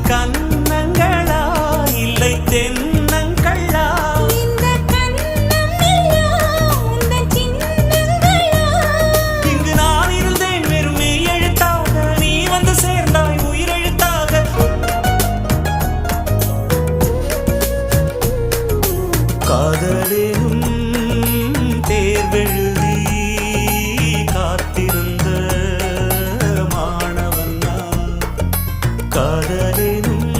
கன்னங்களா இல்லை தென்னங்களா? இந்த கன்னம் எல்லாம் உந்தன் சின்னங்களா? இங்கு நான் இருந்தேன் வெறும் மெய் எழுத்தாக, நீ வந்து சேர்ந்தாய் உயிரெழுத்தாக. காதலேனும் தேர்வெழுதி காத்திருந்த மாணவன் நான். காதலேனும்